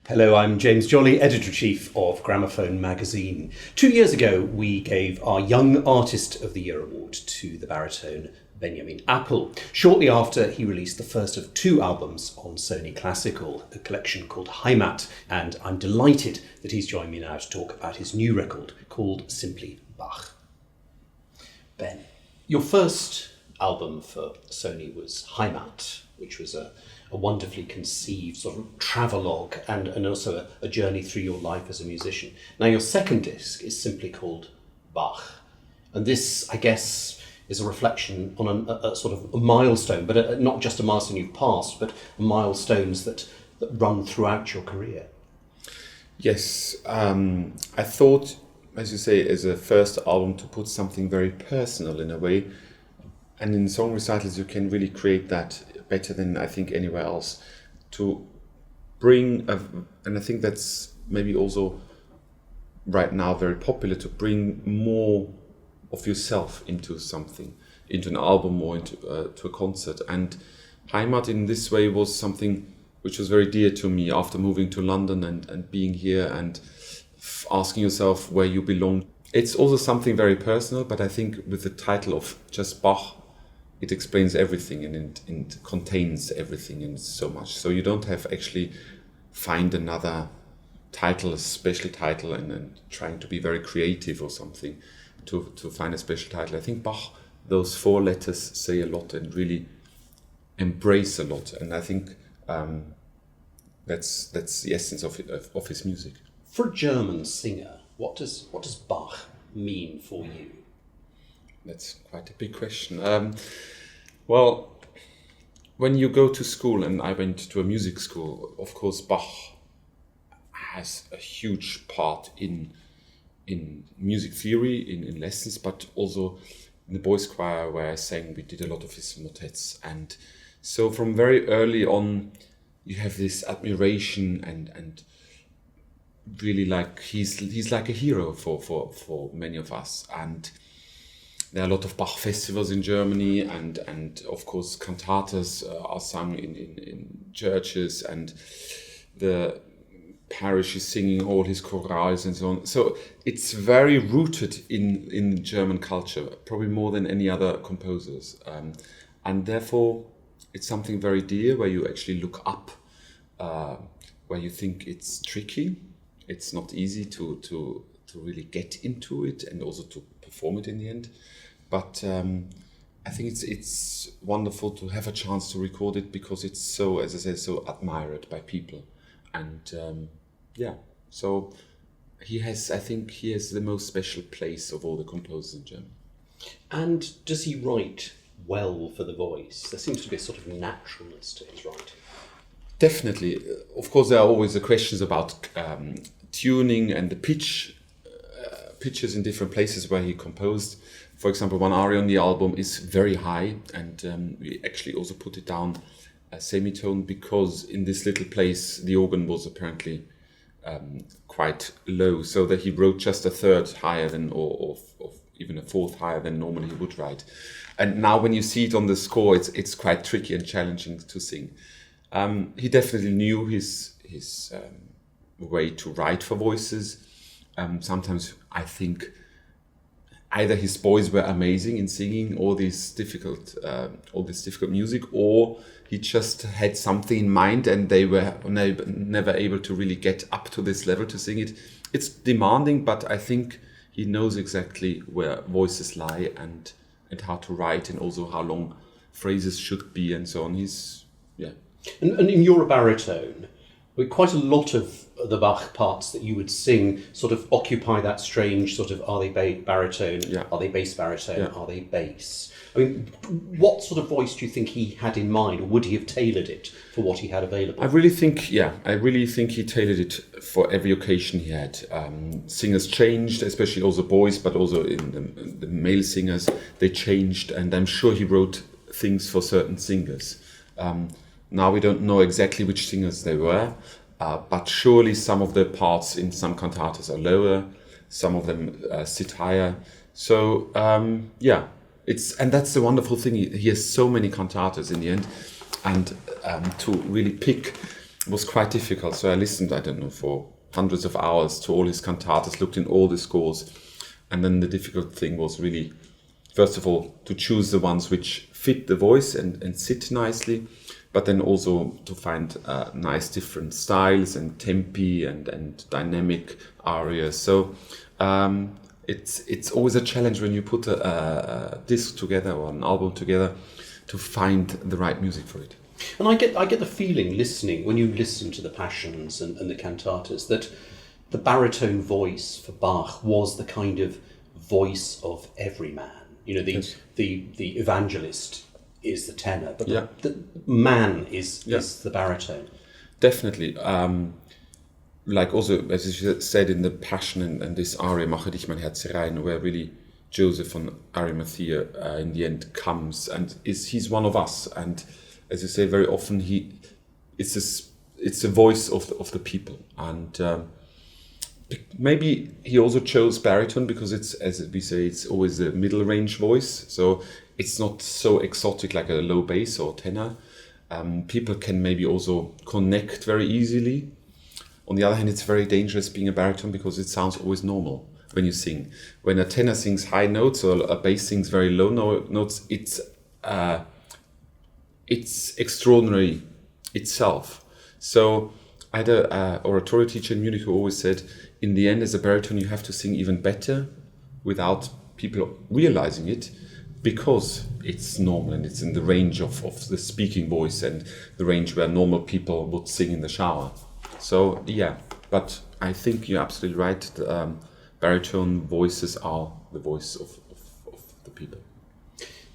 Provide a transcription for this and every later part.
Hello, I'm James Jolly, Editor-in-Chief of Gramophone magazine. 2 years ago, we gave our Young Artist of the Year award to the baritone Benjamin Appl. Shortly after, he released the first of 2 albums on Sony Classical, a collection called Heimat, and I'm delighted that he's joined me now to talk about his new record called simply Bach. Ben, your first album for Sony was Heimat, which was a wonderfully conceived sort of travelogue and also a journey through your life as a musician. Now your second disc is simply called Bach. And this, I guess, is a reflection on a sort of a milestone, but not just a milestone you've passed, but milestones that run throughout your career. Yes, I thought, as you say, as a first album to put something very personal in a way. And in song recitals you can really create that better than I think anywhere else, to bring, and I think that's maybe also right now very popular, to bring more of yourself into something, into an album or into to a concert. And Heimat in this way was something which was very dear to me after moving to London and being here and asking yourself where you belong. It's also something very personal, but I think with the title of just Bach, it explains everything and it contains everything in so much. So you don't have actually find another title, a special title, and trying to be very creative or something to find a special title. I think Bach, those 4 letters say a lot and really embrace a lot. And I think that's the essence of his music. For a German singer, what does Bach mean for you? That's quite a big question. Well, when you go to school, and I went to a music school, of course Bach has a huge part in music theory, in lessons, but also in the boys' choir where I sang, we did a lot of his motets. And so from very early on, you have this admiration and really like he's like a hero for many of us. And there are a lot of Bach festivals in Germany, and of course cantatas are sung in churches, and the parish is singing all his chorales and so on. So it's very rooted in German culture, probably more than any other composers, and therefore it's something very dear where you actually look up, where you think it's tricky. It's not easy to really get into it and also to perform it in the end. But I think it's wonderful to have a chance to record it because it's so, as I said, so admired by people. And so I think he has the most special place of all the composers in Germany. And does he write well for the voice? There seems to be a sort of naturalness to his writing. Definitely. Of course, there are always the questions about tuning and the pitches in different places where he composed. For example, one aria on the album is very high, and we actually also put it down a semitone because in this little place the organ was apparently quite low, so that he wrote just a third higher than, or even a fourth higher than normally he would write. And now when you see it on the score, it's quite tricky and challenging to sing. He definitely knew his way to write for voices. Sometimes I think either his boys were amazing in singing all this difficult music, or he just had something in mind and they were never able to really get up to this level to sing it. It's demanding, but I think he knows exactly where voices lie and how to write, and also how long phrases should be and so on. And you're a baritone. Quite a lot of the Bach parts that you would sing sort of occupy that strange sort of, are they baritone, are they bass baritone, are they bass? I mean, what sort of voice do you think he had in mind, or would he have tailored it for what he had available? I really think he tailored it for every occasion he had. Singers changed, especially also boys, but also in the male singers, they changed, and I'm sure he wrote things for certain singers. Now we don't know exactly which singers they were, but surely some of the parts in some cantatas are lower, some of them sit higher. So and that's the wonderful thing. He has so many cantatas in the end, and to really pick was quite difficult. So I listened, I don't know, for hundreds of hours to all his cantatas, looked in all the scores. And then the difficult thing was really, first of all, to choose the ones which fit the voice and sit nicely, but then also to find nice different styles and tempi and dynamic arias. So it's always a challenge when you put a disc together or an album together to find the right music for it. And I get the feeling listening, when you listen to the Passions and the cantatas, that the baritone voice for Bach was the kind of voice of every man. You know, the evangelist is the tenor, but the man is the baritone. Definitely. Like also, as you said in the Passion and this aria, Mache dich mein Herz rein, where really Joseph von Arimathea in the end comes and he's one of us. And as you say, very often it's the voice of the people. And maybe he also chose baritone because it's, as we say, it's always a middle range voice. So it's not so exotic like a low bass or tenor. People can maybe also connect very easily. On the other hand, it's very dangerous being a baritone because it sounds always normal when you sing. When a tenor sings high notes or a bass sings very low notes, it's extraordinary itself. So I had an oratorio teacher in Munich who always said, in the end, as a baritone, you have to sing even better without people realizing it, because it's normal and it's in the range of the speaking voice and the range where normal people would sing in the shower. So yeah, but I think you're absolutely right. Baritone voices are the voice of the people.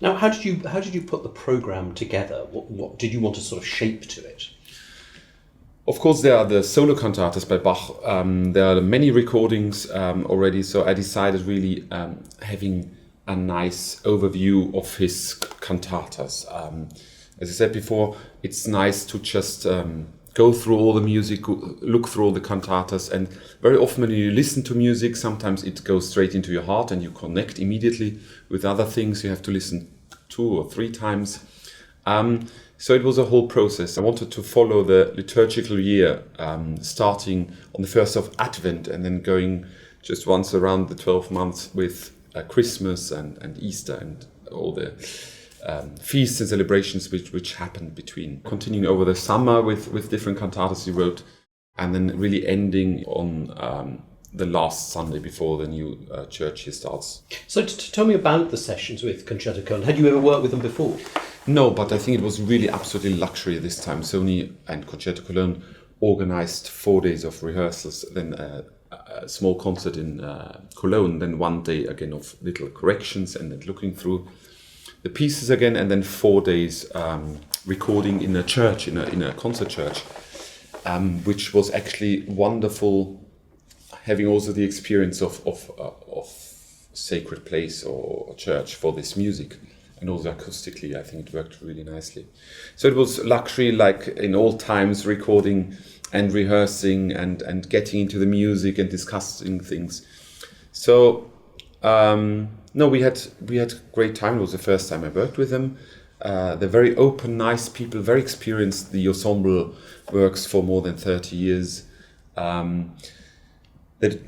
Now, how did you put the program together? What did you want to sort of shape to it? Of course, there are the solo cantatas by Bach. There are many recordings already. So I decided really having a nice overview of his cantatas. As I said before, it's nice to just go through all the music, look through all the cantatas, and very often when you listen to music, sometimes it goes straight into your heart and you connect immediately. With other things, you have to listen 2 or 3 times. So it was a whole process. I wanted to follow the liturgical year, starting on the 1st of Advent and then going just once around the 12 months with Christmas and Easter and all the feasts and celebrations which happened between. Continuing over the summer with different cantatas he wrote, and then really ending on the last Sunday before the new church year starts. So tell me about the sessions with Concerto Köln. Had you ever worked with them before? No, but I think it was really absolutely luxury this time. Sony and Concerto Köln organized 4 days of rehearsals, then a small concert in Cologne, then 1 day again of little corrections and then looking through the pieces again, and then 4 days recording in a church, in a concert church, which was actually wonderful, having also the experience of sacred place or church for this music. And also acoustically, I think it worked really nicely. So it was luxury, like in old times, recording and rehearsing and getting into the music and discussing things. So no, we had great time. It was the first time I worked with them. They're very open, nice people, very experienced. The ensemble works for more than 30 years. They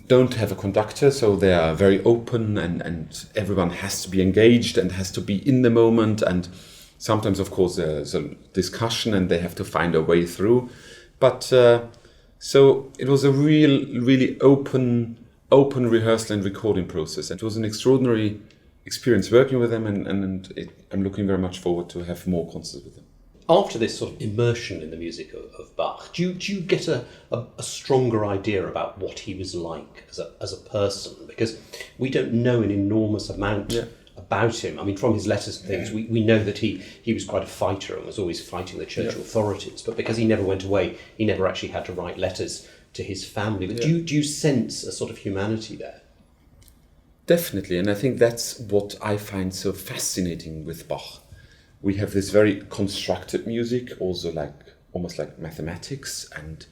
don't have a conductor, so they are very open and everyone has to be engaged and has to be in the moment. And sometimes, of course, there's a discussion and they have to find a way through. But so it was a really open rehearsal and recording process. It was an extraordinary experience working with them, and I'm looking very much forward to have more concerts with them. After this sort of immersion in the music of Bach, do you get a stronger idea about what he was like as a person? Because we don't know an enormous amount about him. I mean, from his letters and things, we know that he was quite a fighter and was always fighting the church authorities. But because he never went away, he never actually had to write letters to his family. But do you sense a sort of humanity there? Definitely, and I think that's what I find so fascinating with Bach. We have this very constructed music, also almost like mathematics, and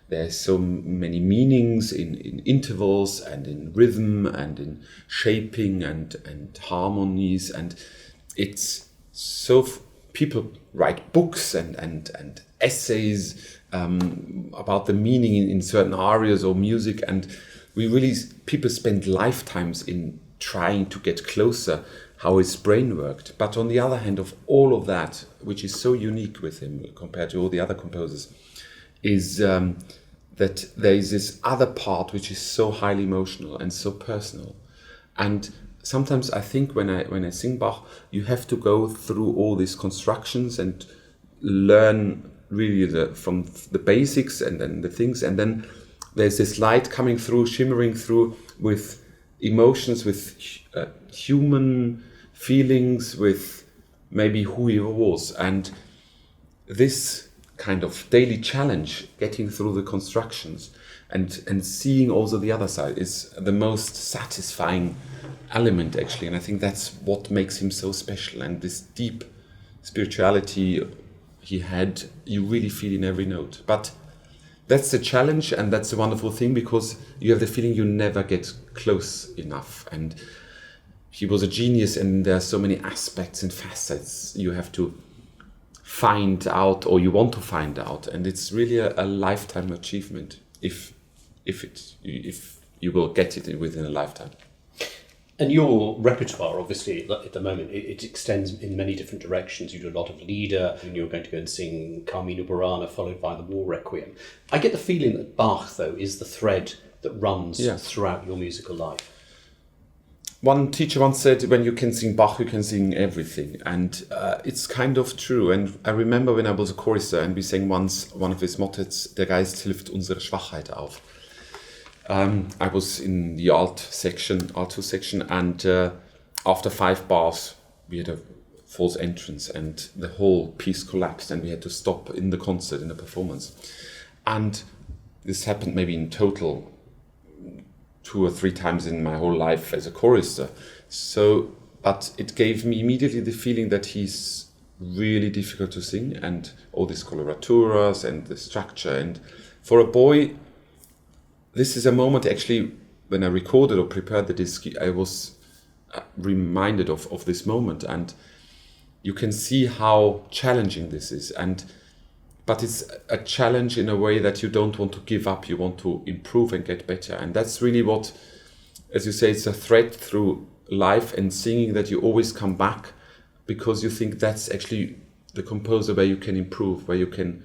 there's so many meanings in intervals and in rhythm and in shaping and harmonies, and it's so people write books and essays about the meaning in certain areas or music, and people spend lifetimes in trying to get closer how his brain worked. But on the other hand, of all of that, which is so unique with him compared to all the other composers, is that there is this other part which is so highly emotional and so personal. And sometimes I think when I sing Bach, you have to go through all these constructions and learn really from the basics and then the things, and then there's this light coming through, shimmering through with emotions, with human feelings, with maybe who he was. And this kind of daily challenge, getting through the constructions and seeing also the other side, is the most satisfying element, actually. And I think that's what makes him so special. And this deep spirituality he had, you really feel in every note. But that's the challenge, and that's a wonderful thing, because you have the feeling you never get close enough. And he was a genius, and there are so many aspects and facets you have to find out, or you want to find out. And it's really a lifetime achievement if you will get it within a lifetime. And your repertoire, obviously, at the moment, it extends in many different directions. You do a lot of Lieder, and you're going to go and sing Carmina Burana, followed by the War Requiem. I get the feeling that Bach, though, is the thread that runs throughout your musical life. One teacher once said, when you can sing Bach, you can sing everything. And it's kind of true. And I remember when I was a chorister, and we sang once one of his motets, Der Geist hilft unsere Schwachheit auf. I was in the alto section, and after 5 bars, we had a false entrance, and the whole piece collapsed, and we had to stop in the concert, in the performance. And this happened maybe in total 2 or 3 times in my whole life as a chorister. So, but it gave me immediately the feeling that he's really difficult to sing, and all these coloraturas and the structure. And for a boy, this is a moment, actually, when I recorded or prepared the disc, I was reminded of this moment, and you can see how challenging this is. But it's a challenge in a way that you don't want to give up, you want to improve and get better. And that's really what, as you say, it's a thread through life and singing, that you always come back, because you think that's actually the composer where you can improve, where you can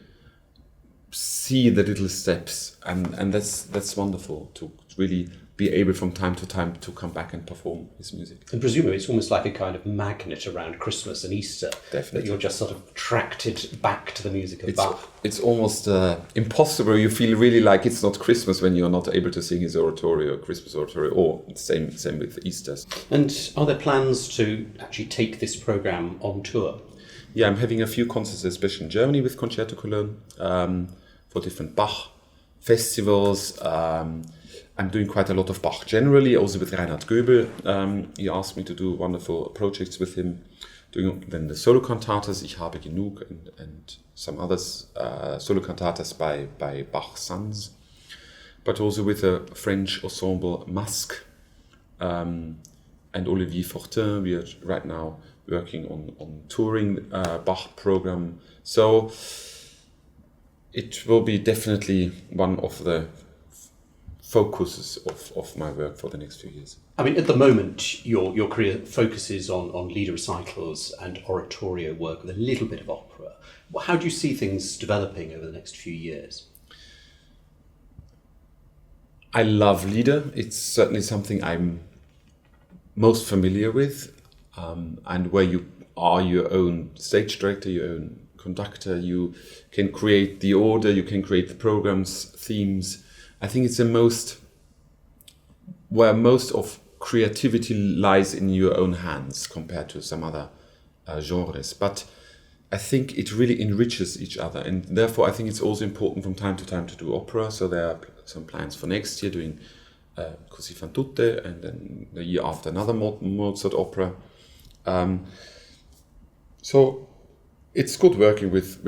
see the little steps, and that's wonderful to really be able from time to time to come back and perform his music. And presumably it's almost like a kind of magnet around Christmas and Easter. Definitely. That you're just sort of attracted back to the music of Bach. It's almost impossible. You feel really like it's not Christmas when you're not able to sing his oratorio, Christmas oratorio, or same with Easter. And are there plans to actually take this programme on tour? Yeah, I'm having a few concerts, especially in Germany with Concerto Köln, for different Bach festivals. I'm doing quite a lot of Bach generally, also with Reinhard Goebel. He asked me to do wonderful projects with him, doing then the solo cantatas, Ich habe genug, and some others, solo cantatas by Bach's sons, but also with a French ensemble Masque, and Olivier Fortin. We are right now working on touring Bach program. So it will be definitely one of the focuses of my work for the next few years. I mean, at the moment, your career focuses on Lieder recitals and oratorio work with a little bit of opera. How do you see things developing over the next few years? I love Lieder. It's certainly something I'm most familiar with, and where you are your own stage director, your own conductor, you can create the order, you can create the programs, themes. I think it's where most of creativity lies in your own hands compared to some other genres. But I think it really enriches each other, and therefore I think it's also important from time to time to do opera. So there are some plans for next year doing Così fan tutte, and then the year after another Mozart opera. So it's good working with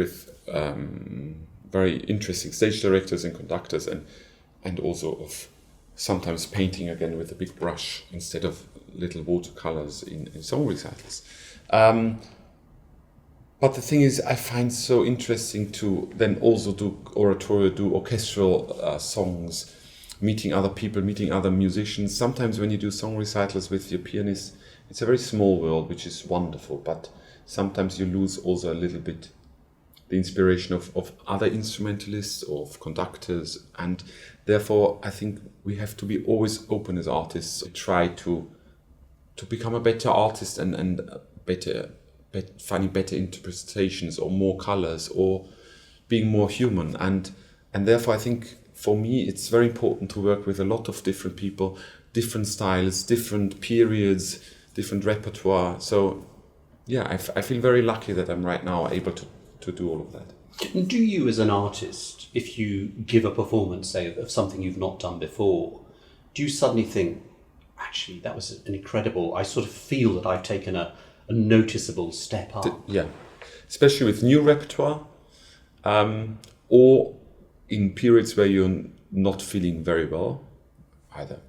very interesting stage directors and conductors, and also of sometimes painting again with a big brush instead of little watercolors in song recitals. But the thing is, I find so interesting to then also do oratorio, do orchestral songs, meeting other people, meeting other musicians. Sometimes when you do song recitals with your pianist, it's a very small world, which is wonderful, but sometimes you lose also a little bit the inspiration of other instrumentalists, of conductors, and therefore I think we have to be always open as artists, try to become a better artist and finding better interpretations or more colors or being more human. And therefore I think for me it's very important to work with a lot of different people, different styles, different periods, different repertoire. So yeah, I feel very lucky that I'm right now able to do all of that. Do you as an artist, if you give a performance, say, of something you've not done before, do you suddenly think, actually, that was an incredible, I sort of feel that I've taken a noticeable step up? Yeah, especially with new repertoire, or in periods where you're not feeling very well, either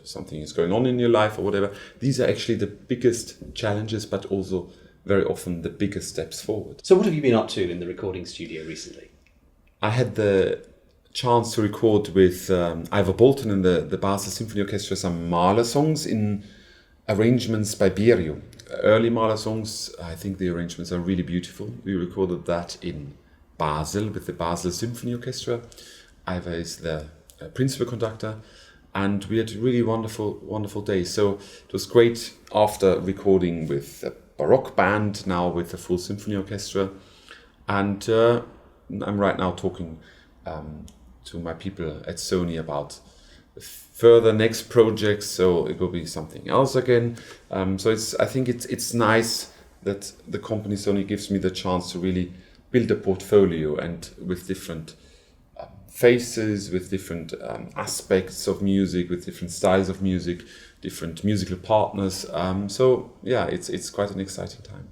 something is going on in your life or whatever. These are actually the biggest challenges, but also very often the biggest steps forward. So what have you been up to in the recording studio recently? I had the chance to record with Ivor Bolton and the Basel Symphony Orchestra some Mahler songs in arrangements by Berio. Early Mahler songs, I think the arrangements are really beautiful. We recorded that in Basel with the Basel Symphony Orchestra. Ivor is the principal conductor, and we had a really wonderful day. So it was great after recording with a Baroque band, now with a full symphony orchestra. And I'm right now talking to my people at Sony about further next projects, so it will be something else again. So I think it's nice that the company Sony gives me the chance to really build a portfolio, and with different faces, with different aspects of music, with different styles of music, different musical partners. So yeah, it's quite an exciting time.